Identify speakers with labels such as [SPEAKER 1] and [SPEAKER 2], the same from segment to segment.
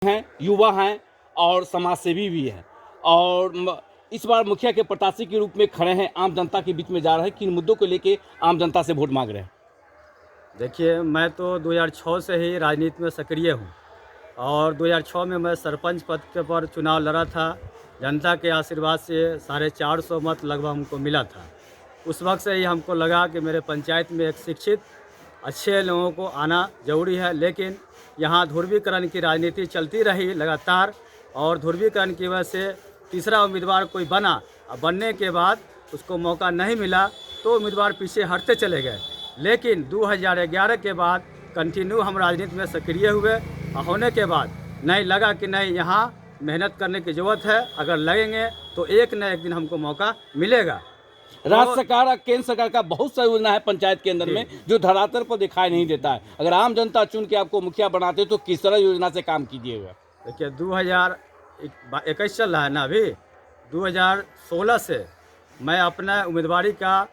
[SPEAKER 1] हैं, युवा हैं और समाजसेवी भी हैं और इस बार मुखिया के प्रत्याशी के रूप में खड़े हैं, आम जनता के बीच में जा रहे हैं। किन मुद्दों को लेके आम जनता से वोट मांग रहे हैं?
[SPEAKER 2] देखिए, मैं तो 2006 से ही राजनीति में सक्रिय हूँ और 2006 में मैं सरपंच पद के पर चुनाव लड़ा था। जनता के आशीर्वाद से 450 मत लगभग हमको मिला था। उस वक्त से ही हमको लगा कि मेरे पंचायत में एक शिक्षित अच्छे लोगों को आना ज़रूरी है, लेकिन यहाँ ध्रुवीकरण की राजनीति चलती रही लगातार और ध्रुवीकरण की वजह से तीसरा उम्मीदवार कोई बना और बनने के बाद उसको मौका नहीं मिला तो उम्मीदवार पीछे हटते चले गए। लेकिन 2011 के बाद कंटिन्यू हम राजनीति में सक्रिय हुए और होने के बाद नहीं लगा कि नहीं, यहाँ मेहनत करने की ज़रूरत है, अगर लगेंगे तो एक न एक दिन हमको मौका मिलेगा।
[SPEAKER 1] राज्य सरकार और केंद्र सरकार का बहुत सा योजना है पंचायत के अंदर में जो धरातल पर दिखाई नहीं देता है। अगर आम जनता चुन के आपको मुखिया बनाते तो किस तरह योजना से काम कीजिएगा?
[SPEAKER 2] देखिए, 2021 चल रहा है ना, अभी 2016 से मैं अपना उम्मीदवारी का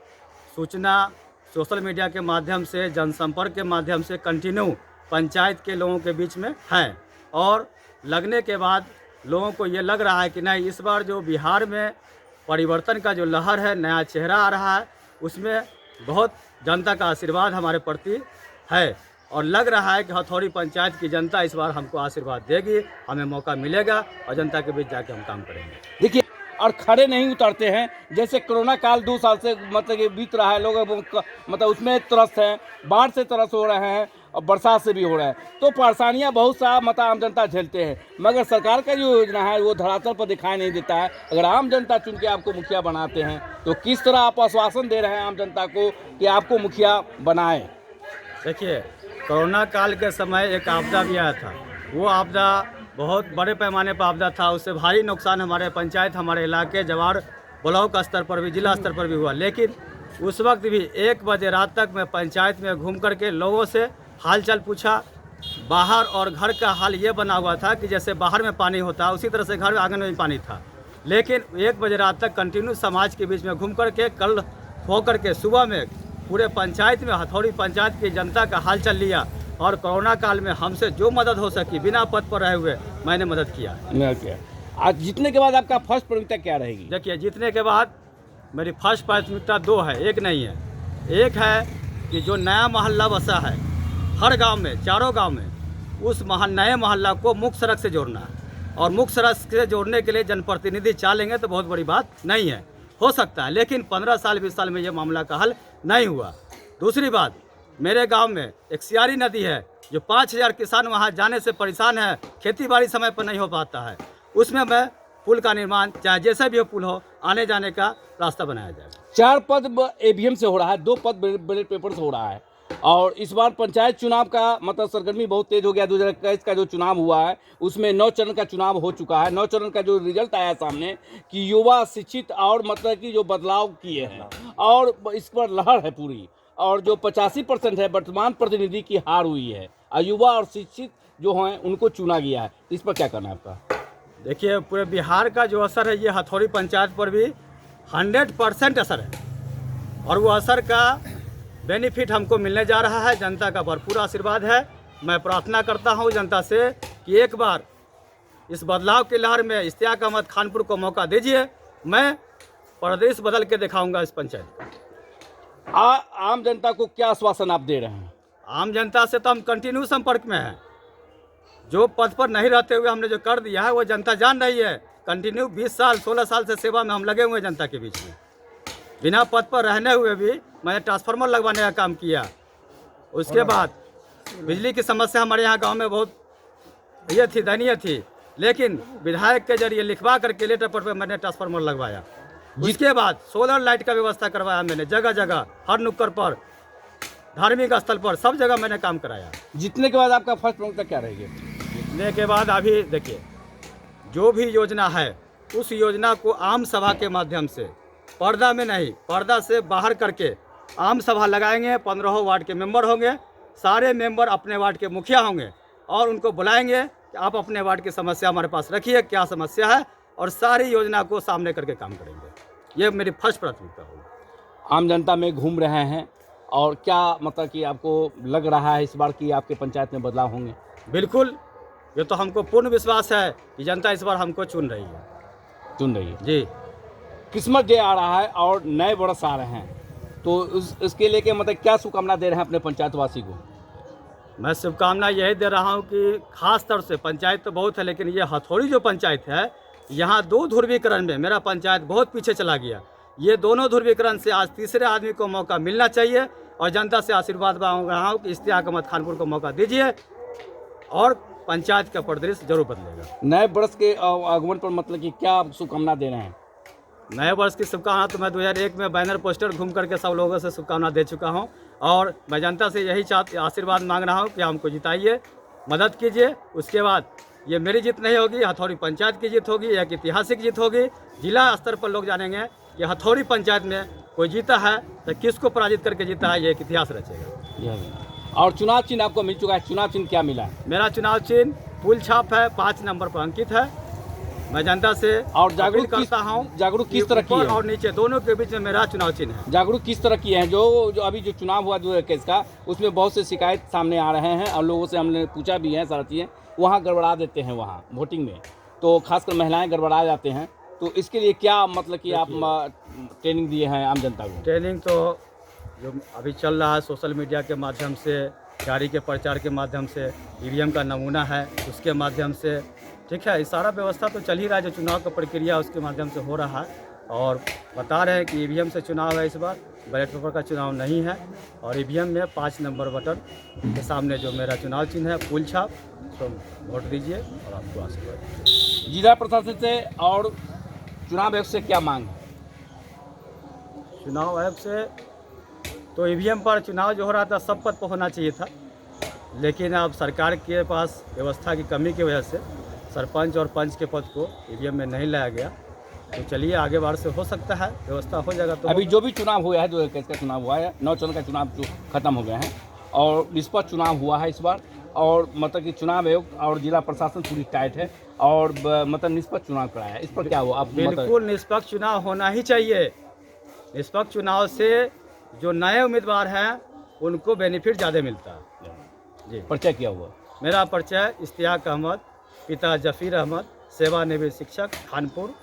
[SPEAKER 2] सूचना सोशल मीडिया के माध्यम से, जनसंपर्क के माध्यम से कंटिन्यू पंचायत के लोगों के बीच में है और लगने के बाद लोगों को ये लग रहा है कि नहीं, इस बार जो बिहार में परिवर्तन का जो लहर है, नया चेहरा आ रहा है, उसमें बहुत जनता का आशीर्वाद हमारे प्रति है और लग रहा है कि हथौड़ी पंचायत की जनता इस बार हमको आशीर्वाद देगी, हमें मौका मिलेगा और जनता के बीच जाके हम काम करेंगे।
[SPEAKER 1] देखिए, और खड़े नहीं उतरते हैं। जैसे कोरोना काल 2 साल से मतलब ये बीत रहा है, लोग मतलब उसमें त्रस्त हैं, बाढ़ से त्रस्त हो रहे हैं और बरसात से भी हो रहा है, तो परेशानियां बहुत सा मतलब आम जनता झेलते हैं। मगर सरकार का जो योजना है वो धरातल पर दिखाई नहीं देता है। अगर आम जनता चुन के आपको मुखिया बनाते हैं तो किस तरह आप आश्वासन दे रहे हैं आम जनता को कि आपको मुखिया बनाएं?
[SPEAKER 2] देखिए, कोरोना काल के समय एक आपदा भी आया था। वो आपदा बहुत बड़े पैमाने पर आपदा था, उससे भारी नुकसान हमारे पंचायत, हमारे इलाके, जवार ब्लॉक स्तर पर भी, जिला स्तर पर भी हुआ। लेकिन उस वक्त भी 1 बजे रात तक मैं पंचायत में घूम करके लोगों से हालचाल पूछा। बाहर और घर का हाल ये बना हुआ था कि जैसे बाहर में पानी होता उसी तरह से घर में आंगन में भी पानी था। लेकिन 1 बजे रात तक कंटिन्यू समाज के बीच में घूम करके कल हो करके सुबह में पूरे पंचायत में हथौड़ी पंचायत की जनता का हालचाल लिया और कोरोना काल में हमसे जो मदद हो सकी बिना पद पर रहे हुए मैंने मदद किया।
[SPEAKER 1] आज जीतने के बाद आपका फर्स्ट प्राथमिकता क्या रहेगी?
[SPEAKER 2] देखिए, जीतने के बाद मेरी फर्स्ट प्राथमिकता 2 है, एक नहीं है। एक है कि जो नया मोहल्ला बसा है हर गांव में, चारों गांव में, उस नए मोहल्ला को मुख्य सड़क से जोड़ना है और मुख्य सड़क से जोड़ने के लिए जनप्रतिनिधि चालेंगे तो बहुत बड़ी बात नहीं है, हो सकता है, लेकिन 15 साल 20 साल में ये मामला का हल नहीं हुआ। दूसरी बात, मेरे गांव में एक सियारी नदी है जो 5000 किसान वहां जाने से परेशान है, खेती बाड़ी समय पर नहीं हो पाता है। उसमें मैं पुल का निर्माण, चाहे जैसा भी हो पुल हो, आने जाने का रास्ता बनाया जाए।
[SPEAKER 1] 4 पद ईवीएम से हो रहा है, 2 पद बैलेट पेपर से हो रहा है और इस बार पंचायत चुनाव का मतलब सरगर्मी बहुत तेज हो गया। 2021 का जो चुनाव हुआ है उसमें 9 चरण का चुनाव हो चुका है। 9 चरण का जो रिजल्ट आया सामने कि युवा शिक्षित और मतलब कि जो बदलाव किए हैं और इस पर लहर है पूरी, और जो 85% है वर्तमान प्रतिनिधि की हार हुई है और युवा और शिक्षित जो हैं उनको चुना गया है। इस पर क्या करना है आपका?
[SPEAKER 2] देखिए, पूरे बिहार का जो असर है ये हथौड़ी पंचायत पर भी 100% असर है और वो असर का बेनिफिट हमको मिलने जा रहा है। जनता का भरपूर आशीर्वाद है। मैं प्रार्थना करता हूँ जनता से कि एक बार इस बदलाव की लहर में इश्तियाक अहमद खानपुर को मौका दीजिए, मैं प्रदेश बदल के दिखाऊंगा इस पंचायत को।
[SPEAKER 1] आम जनता को क्या आश्वासन आप दे रहे हैं?
[SPEAKER 2] आम जनता से तो हम कंटिन्यू संपर्क में हैं। जो पद पर नहीं रहते हुए हमने जो कर दिया है वो जनता जान रही है। कंटिन्यू 20 साल 16 साल से सेवा में हम लगे हुए हैं जनता के बीच में। बिना पद पर रहने हुए भी मैंने ट्रांसफार्मर लगवाने का काम किया। उसके बाद बिजली की समस्या हमारे यहाँ गांव में बहुत ये थी, दयनीय थी, लेकिन विधायक के जरिए लिखवा करके लेटर पर मैंने ट्रांसफार्मर लगवाया। उसके बाद सोलर लाइट का व्यवस्था करवाया मैंने, जगह जगह, हर नुक्कड़ पर, धार्मिक स्थल पर, सब जगह मैंने काम कराया।
[SPEAKER 1] जीतने के बाद आपका फर्स्ट प्राथमिकता क्या रहेगी?
[SPEAKER 2] जीतने के बाद अभी देखिए, जो भी योजना है उस योजना को आम सभा के माध्यम से, पर्दा में नहीं, पर्दा से बाहर करके आम सभा लगाएंगे। 15 वार्ड के मेंबर होंगे, सारे मेंबर अपने वार्ड के मुखिया होंगे और उनको बुलाएंगे कि आप अपने वार्ड की समस्या हमारे पास रखिए, क्या समस्या है, और सारी योजना को सामने करके काम करेंगे। ये मेरी फर्स्ट प्राथमिकता होगी।
[SPEAKER 1] आम जनता में घूम रहे हैं और क्या मतलब कि आपको लग रहा है इस बार कि आपके पंचायत में बदलाव होंगे?
[SPEAKER 2] बिल्कुल ये तो हमको पूर्ण विश्वास है कि जनता इस बार हमको चुन रही है।
[SPEAKER 1] चुन रही है।
[SPEAKER 2] जी।
[SPEAKER 1] क्रिसमस डे आ रहा है और नए वर्ष आ रहे हैं, तो इसके लेके मतलब क्या शुभकामना दे रहे हैं अपने पंचायतवासी को?
[SPEAKER 2] मैं शुभकामना यही दे रहा हूँ कि खास तौर से पंचायत तो बहुत है, लेकिन ये हथौड़ी जो पंचायत है, यहाँ 2 ध्रुवीकरण में मेरा पंचायत बहुत पीछे चला गया। ये दोनों ध्रुवीकरण से आज तीसरे आदमी को मौका मिलना चाहिए और जनता से आशीर्वाद मांग रहा हूँ कि इश्तियाक अहमद खानपुर को मौका दीजिए और पंचायत का परिदृश्य जरूर बदलेगा।
[SPEAKER 1] नए वर्ष के आगमन पर मतलब कि क्या शुभकामना दे रहे हैं?
[SPEAKER 2] नए वर्ष की शुभकामना तो मैं 2001 में बैनर पोस्टर घूम करके सब लोगों से शुभकामना दे चुका हूं और मैं जनता से यही आशीर्वाद मांग रहा हूं कि हमको जिताइए, मदद कीजिए। उसके बाद ये मेरी जीत नहीं होगी, हथौड़ी पंचायत की जीत होगी, एक ऐतिहासिक जीत होगी। जिला स्तर पर लोग जानेंगे कि हथौड़ी पंचायत में कोई जीता है तो किसको पराजित करके जीता है, ये एक इतिहास रचेगा।
[SPEAKER 1] और चुनाव चिन्ह आपको मिल चुका है, चुनाव चिन्ह क्या मिला है?
[SPEAKER 2] मेरा चुनाव चिन्ह फूल छाप है, 5 नंबर पर अंकित है। मैं जनता से
[SPEAKER 1] और जागरूक
[SPEAKER 2] करता हूँ,
[SPEAKER 1] जागरूक किस तरह की है?
[SPEAKER 2] और नीचे दोनों के बीच में मेरा चुनाव चिन्ह है।
[SPEAKER 1] जागरूक किस तरह की है? जो अभी जो चुनाव हुआ 2021 का, उसमें बहुत से शिकायत सामने आ रहे हैं और लोगों से हमने पूछा भी है, सारा चीज़ें वहाँ गड़बड़ा देते हैं, वहाँ वोटिंग में तो खासकर महिलाएं गड़बड़ा जाते हैं। तो इसके लिए क्या मतलब कि आप ट्रेनिंग दिए हैं आम जनता को?
[SPEAKER 2] ट्रेनिंग तो जो अभी चल रहा है सोशल मीडिया के माध्यम से, गाड़ी के प्रचार के माध्यम से, ईवीएम का नमूना है उसके माध्यम से, ठीक है, ये सारा व्यवस्था तो चल ही रहा है। जो चुनाव का प्रक्रिया उसके माध्यम से हो रहा है और बता रहे हैं कि ईवीएम से चुनाव है, इस बार बैलेट पेपर का चुनाव नहीं है। और ईवीएम में 5 नंबर बटन के सामने जो मेरा चुनाव चिन्ह है फूल छाप, तो वोट दीजिए और आपको आशीर्वाद।
[SPEAKER 1] जिला प्रशासन से और चुनाव आयोग से क्या मांग है?
[SPEAKER 2] चुनाव आयोग से तो ईवीएम पर चुनाव जो हो रहा था सब पद पर होना चाहिए था, लेकिन अब सरकार के पास व्यवस्था की कमी की वजह से सरपंच और पंच के पद को ईवीएम में नहीं लाया गया। तो चलिए आगे बार से हो सकता है व्यवस्था हो जाएगा। तो
[SPEAKER 1] अभी जो भी चुनाव हुआ है, 2021 का चुनाव हुआ है, 9 चरण का चुनाव जो खत्म हो गया है और निष्पक्ष चुनाव हुआ है इस बार, और मतलब कि चुनाव आयोग और जिला प्रशासन पूरी टाइट है और मतलब निष्पक्ष चुनाव कराया है, इस पर क्या हुआ? आप
[SPEAKER 2] बिल्कुल निष्पक्ष चुनाव होना ही चाहिए। निष्पक्ष चुनाव से जो नए उम्मीदवार हैं उनको बेनिफिट ज़्यादा मिलता है। जी।
[SPEAKER 1] परिचय क्या हुआ?
[SPEAKER 2] मेरा परिचय इश्तियाक अहमद, पिता जफीर अहमद, सेवानिवृत्त शिक्षक, खानपुर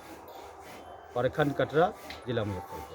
[SPEAKER 2] प्रखंड कटरा, जिला मुजफ्फरपुर।